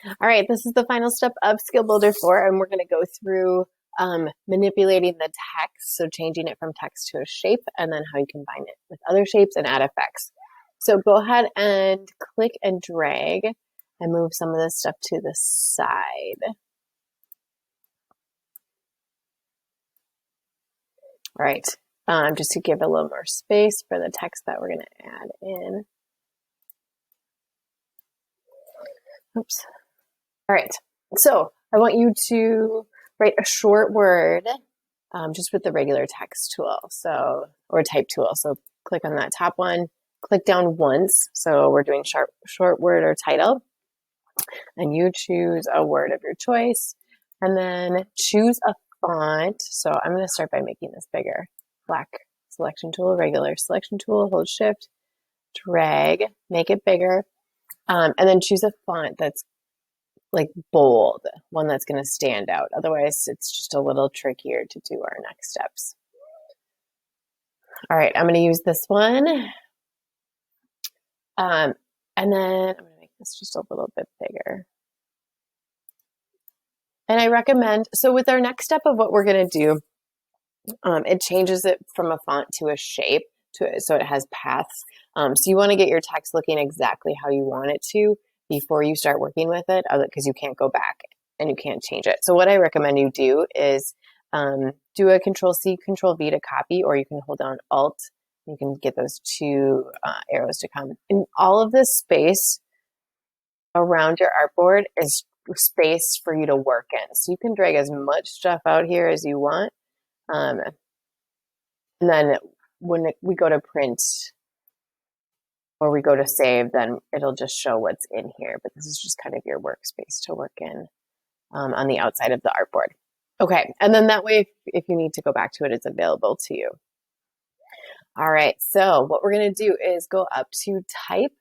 All right, this is the final step of Skill Builder 4, and we're going to go through manipulating the text, so changing it from text to a shape, and then how you combine it with other shapes and add effects. So go ahead and click and drag and move some of this stuff to the side. All right, just to give a little more space for the text that we're going to add in. Oops. All right, so I want you to write a short word just with the regular text tool, or type tool. So click on that top one, click down once. So we're doing short word or title, and you choose a word of your choice, and then choose a font. So I'm going to start by making this bigger. Black selection tool, regular selection tool, hold shift, drag, make it bigger, and then choose a font that's like bold, one that's going to stand out. Otherwise, it's just a little trickier to do our next steps. All right, I'm going to use this one. And then I'm going to make this just a little bit bigger. And I recommend, so with our next step of what we're going to do, it changes it from a font to a shape, so it has paths. So you want to get your text looking exactly how you want it to before you start working with it, because you can't go back and you can't change it. So what I recommend you do is do a Control-C, Control-V to copy, or you can hold down Alt. You can get those two arrows to come. And all of this space around your artboard is space for you to work in. So you can drag as much stuff out here as you want. And then when we go to print, or we go to save, then it'll just show what's in here. But this is just kind of your workspace to work in on the outside of the artboard. Okay, and then that way, if you need to go back to it, it's available to you. All right, so what we're going to do is go up to Type,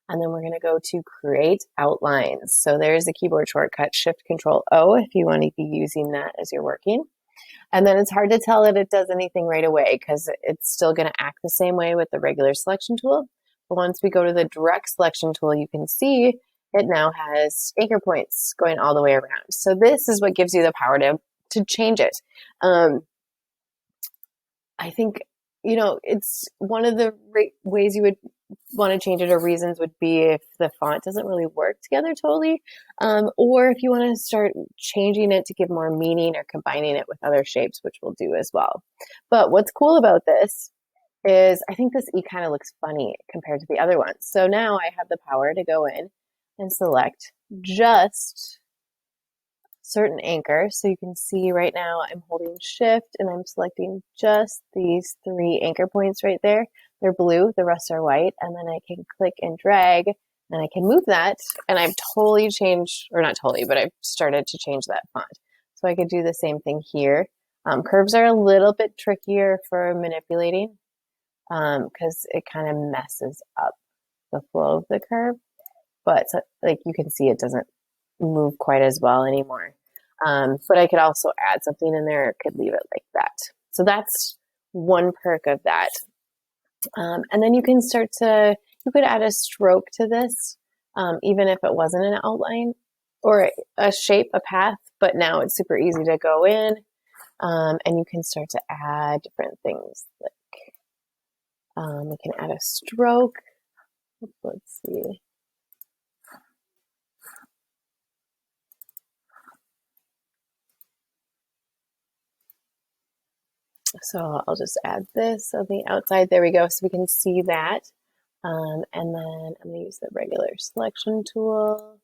and then we're going to go to Create Outlines. So there's the keyboard shortcut, Shift-Control-O, if you want to be using that as you're working. And then it's hard to tell that it does anything right away because it's still going to act the same way with the regular selection tool. But once we go to the direct selection tool, you can see it now has anchor points going all the way around. So this is what gives you the power to change it. I think, it's one of the ways you would want to change it, or reasons would be if the font doesn't really work together totally, or if you want to start changing it to give more meaning or combining it with other shapes, which we'll do as well. But what's cool about this is I think this E kind of looks funny compared to the other ones. So now I have the power to go in and select just certain anchor. So you can see right now I'm holding shift and I'm selecting just these 3 anchor points right there. They're blue, the rest are white, and then I can click and drag and I can move that, and I've totally changed, or not totally, but I've started to change that font. So I could do the same thing here. Curves are a little bit trickier for manipulating because it kind of messes up the flow of the curve, but like you can see it doesn't move quite as well anymore. But I could also add something in there, or could leave it like that. So that's one perk of that. And then you can you could add a stroke to this, even if it wasn't an outline or a shape, a path, but now it's super easy to go in, and you can start to add different things. Like we can add a stroke. Let's see. So I'll just add this on the outside. There we go. So we can see that. And then I'm going to use the regular selection tool.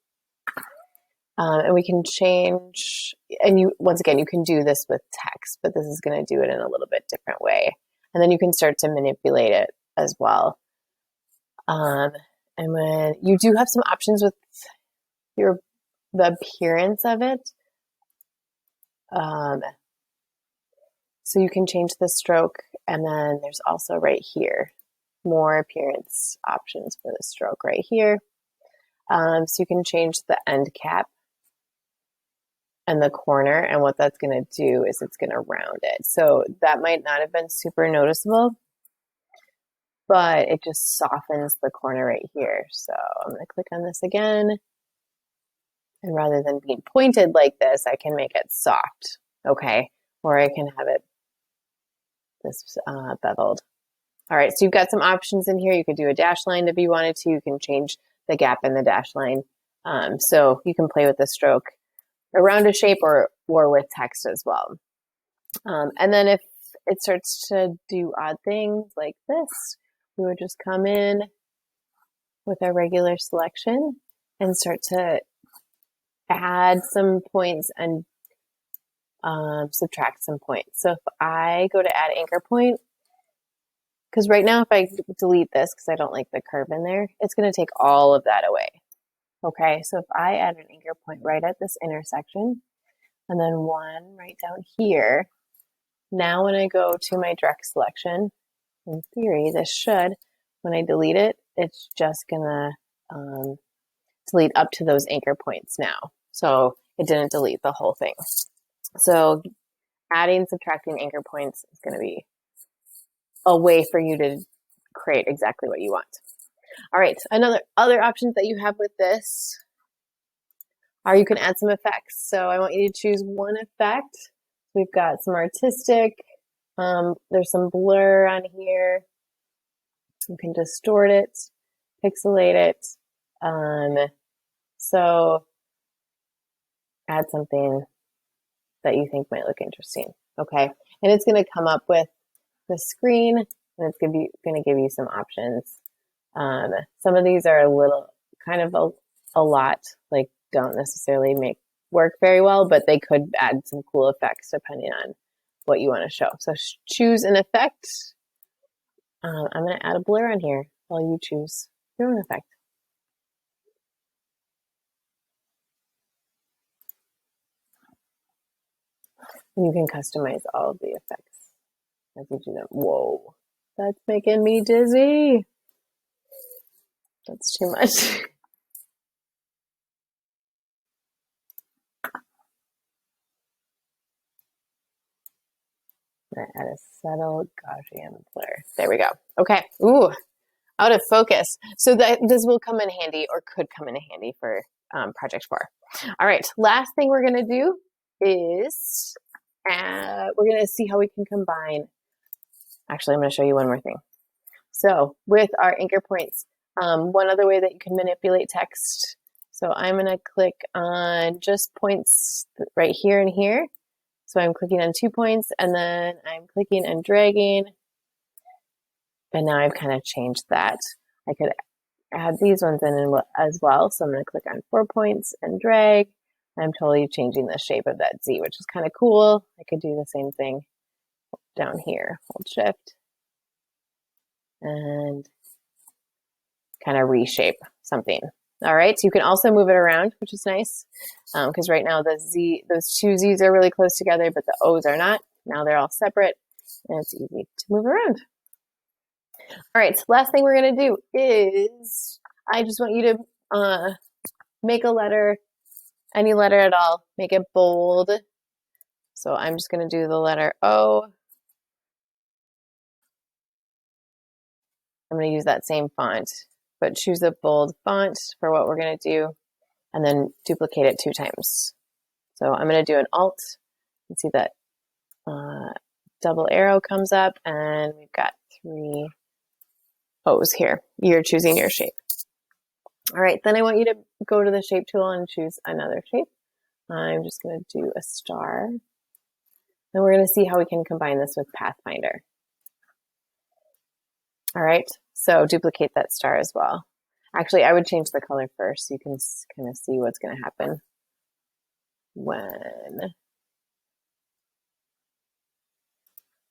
And we can change, and once again, you can do this with text, but this is going to do it in a little bit different way. And then you can start to manipulate it as well. And when you do have some options with the appearance of it. So you can change the stroke, and then there's also right here, more appearance options for the stroke right here. So you can change the end cap and the corner, and what that's going to do is it's going to round it. So that might not have been super noticeable, but it just softens the corner right here. So I'm going to click on this again. And rather than being pointed like this, I can make it soft, okay? Or I can have it this beveled. All right, so you've got some options in here. You could do a dash line if you wanted to. You can change the gap in the dash line. So you can play with the stroke around a shape or with text as well. And then if it starts to do odd things like this, we would just come in with our regular selection and start to add some points and subtract some points. So if I go to add anchor point, because right now if I delete this because I don't like the curve in there, it's going to take all of that away. Okay, so if I add an anchor point right at this intersection and then one right down here, now when I go to my direct selection, in theory, this should, when I delete it, it's just going to delete up to those anchor points now. So it didn't delete the whole thing. So adding, subtracting anchor points is going to be a way for you to create exactly what you want. All right, other options that you have with this are you can add some effects. So I want you to choose one effect. We've got some artistic, there's some blur on here. You can distort it, pixelate it. So add something that you think might look interesting, okay? And it's gonna come up with the screen and it's gonna give you some options. Some of these are a little, kind of a lot, like don't necessarily work very well, but they could add some cool effects depending on what you want to show. So choose an effect. I'm going to add a blur on here while you choose your own effect. And you can customize all of the effects as you do them. Whoa, that's making me dizzy. That's too much. I'm gonna add a subtle Gaussian blur. There we go. Okay. Ooh, out of focus. So this will come in handy, or could come in handy for Project 4. All right. Last thing we're gonna do is we're gonna see how we can combine. Actually, I'm gonna show you one more thing. So with our anchor points, one other way that you can manipulate text. So I'm gonna click on just points right here and here. So I'm clicking on 2 points and then I'm clicking and dragging. And now I've kind of changed that. I could add these ones in as well. So I'm going to click on 4 points and drag. I'm totally changing the shape of that Z, which is kind of cool. I could do the same thing down here. Hold Shift and kind of reshape something. All right, so you can also move it around, which is nice, because right now those 2 Z's are really close together, but the O's are not. Now they're all separate, and it's easy to move around. All right, so last thing we're gonna do is, I just want you to make a letter, any letter at all, make it bold. So I'm just gonna do the letter O. I'm gonna use that same font, but choose a bold font for what we're gonna do, and then duplicate it 2 times. So I'm gonna do an Alt, and see that double arrow comes up, and we've got 3 O's here. You're choosing your shape. All right, then I want you to go to the shape tool and choose another shape. I'm just going to do a star. And we're going to see how we can combine this with Pathfinder. All right, so duplicate that star as well. Actually, I would change the color first so you can kind of see what's going to happen when.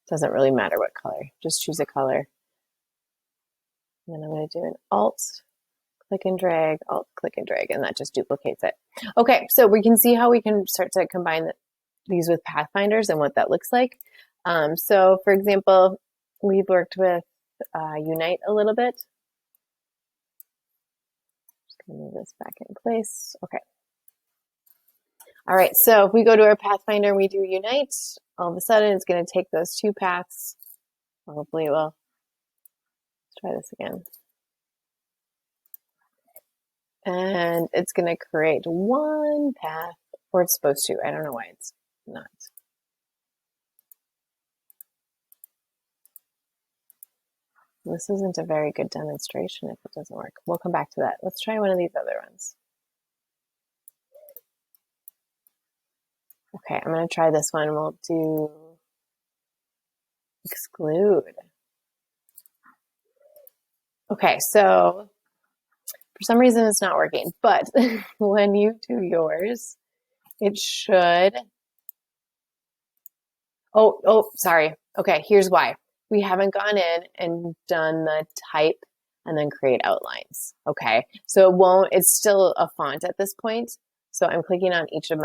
Doesn't really matter what color, just choose a color. And then I'm going to do an Alt, click and drag, Alt, click and drag, and that just duplicates it. Okay, so we can see how we can start to combine these with Pathfinders and what that looks like. So for example, we've worked with Unite a little bit. Just gonna move this back in place. Okay. All right, so if we go to our Pathfinder and we do Unite, all of a sudden it's going to take those 2 paths. Hopefully it will. Let's try this again. and it's going to create one path, or it's supposed to. I don't know why it's not. This isn't a very good demonstration if it doesn't work. We'll come back to that. Let's try one of these other ones. Okay, I'm going to try this one. We'll do exclude. Okay, so for some reason it's not working, but when you do yours, it should. Oh, sorry. Okay, here's why. We haven't gone in and done the type and then create outlines. Okay, so it won't, it's still a font at this point. So I'm clicking on each of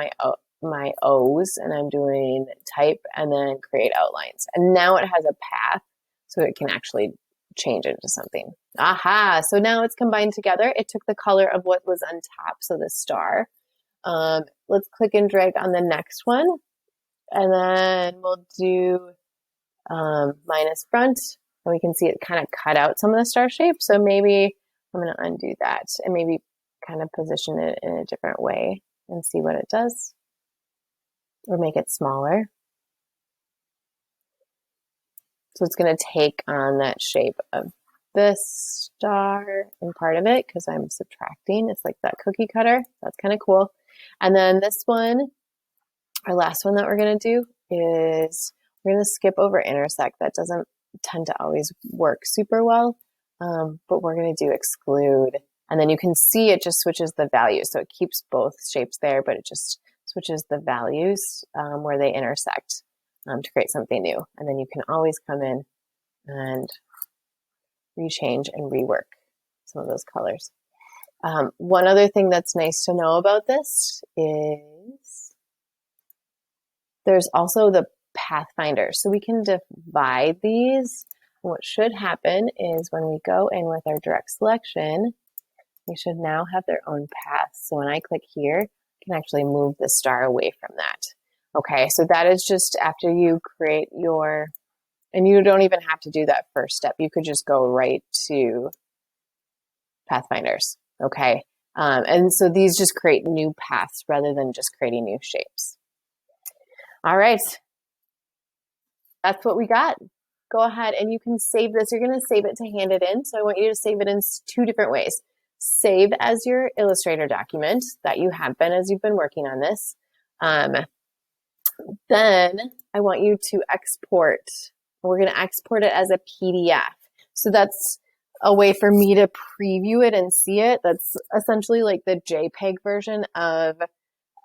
my O's and I'm doing type and then create outlines. And now it has a path so it can actually change it into something. Aha, so now it's combined together. It took the color of what was on top, so the star. Let's click and drag on the next one. And then we'll do minus front, and we can see it kind of cut out some of the star shape. So maybe I'm going to undo that and maybe kind of position it in a different way and see what it does, or make it smaller. So it's going to take on that shape of this star and part of it because I'm subtracting. It's like that cookie cutter. That's kind of cool. And then this one, our last one that we're going to do is we're going to skip over intersect. That doesn't tend to always work super well, but we're going to do exclude. And then you can see it just switches the values. So it keeps both shapes there, but it just switches the values where they intersect to create something new. And then you can always come in and rechange and rework some of those colors. One other thing that's nice to know about this is there's also the pathfinder. So we can divide these. What should happen is when we go in with our direct selection, they should now have their own paths. So when I click here, I can actually move the star away from that. Okay, so that is just after you create your, and you don't even have to do that first step. You could just go right to pathfinders, okay? And so these just create new paths rather than just creating new shapes. All right, that's what we got. Go ahead and you can save this. You're going to save it to hand it in. So I want you to save it in two different ways. Save as your Illustrator document that you have been as you've been working on this. Then I want you to export. We're going to export it as a PDF. So that's a way for me to preview it and see it. That's essentially like the JPEG version of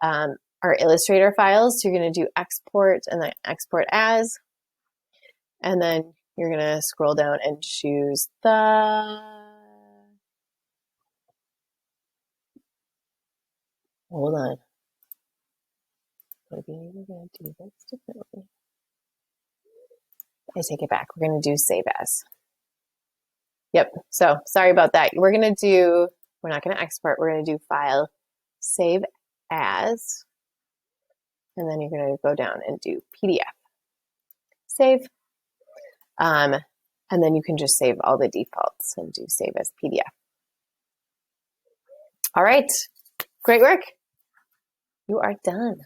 our Illustrator files. So you're going to do export and then export as. And then you're going to scroll down and choose the, hold on. Maybe we're going to do this differently. I take it back. We're going to do save as. Yep. So sorry about that. We're not going to export. We're going to do file, save as, and then you're going to go down and do PDF. Save. And then you can just save all the defaults and do save as PDF. All right. Great work. You are done.